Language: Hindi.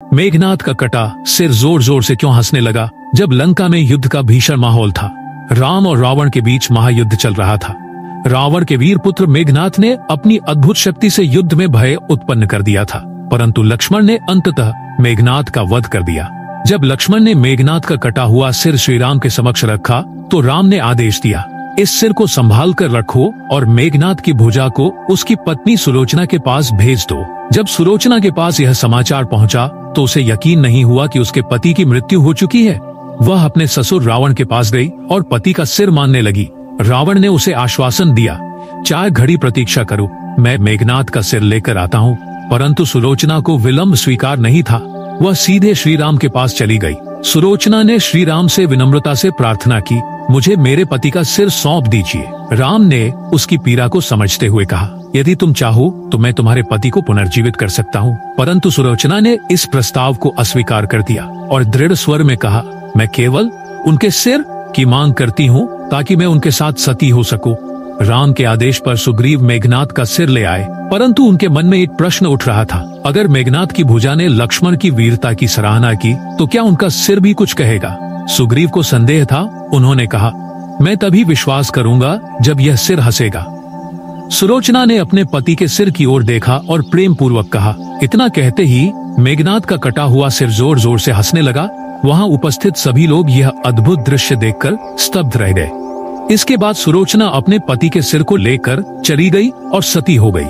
मेघनाथ का कटा सिर जोर जोर से क्यों हंसने लगा जब लंका में युद्ध का भीषण माहौल था। राम और रावण के बीच महायुद्ध चल रहा था। रावण के वीर पुत्र मेघनाथ ने अपनी अद्भुत शक्ति से युद्ध में भय उत्पन्न कर दिया था, परंतु लक्ष्मण ने अंततः मेघनाथ का वध कर दिया। जब लक्ष्मण ने मेघनाथ का कटा हुआ सिर श्रीराम के समक्ष रखा तो राम ने आदेश दिया, इस सिर को संभाल कर रखो और मेघनाथ की भुजा को उसकी पत्नी सुलोचना के पास भेज दो। जब सुलोचना के पास यह समाचार पहुंचा तो उसे यकीन नहीं हुआ कि उसके पति की मृत्यु हो चुकी है। वह अपने ससुर रावण के पास गई और पति का सिर मानने लगी। रावण ने उसे आश्वासन दिया, 4 घड़ी प्रतीक्षा करो, मैं मेघनाथ का सिर लेकर आता हूँ। परंतु सुलोचना को विलंब स्वीकार नहीं था। वह सीधे श्रीराम के पास चली गई। सुलोचना ने श्रीराम से विनम्रता से प्रार्थना की, मुझे मेरे पति का सिर सौंप दीजिए। राम ने उसकी पीड़ा को समझते हुए कहा, यदि तुम चाहो तो मैं तुम्हारे पति को पुनर्जीवित कर सकता हूँ। परंतु सुलोचना ने इस प्रस्ताव को अस्वीकार कर दिया और दृढ़ स्वर में कहा, मैं केवल उनके सिर की मांग करती हूँ ताकि मैं उनके साथ सती हो सकूं। राम के आदेश पर सुग्रीव मेघनाथ का सिर ले आए, परंतु उनके मन में एक प्रश्न उठ रहा था, अगर मेघनाथ की भुजा ने लक्ष्मण की वीरता की सराहना की तो क्या उनका सिर भी कुछ कहेगा? सुग्रीव को संदेह था। उन्होंने कहा, मैं तभी विश्वास करूंगा जब यह सिर हंसेगा। सुलोचना ने अपने पति के सिर की ओर देखा और प्रेम पूर्वक कहा। इतना कहते ही मेघनाथ का कटा हुआ सिर जोर जोर से हंसने लगा। वहां उपस्थित सभी लोग यह अद्भुत दृश्य देखकर स्तब्ध रह गए। इसके बाद सुलोचना अपने पति के सिर को लेकर चली गई और सती हो गई।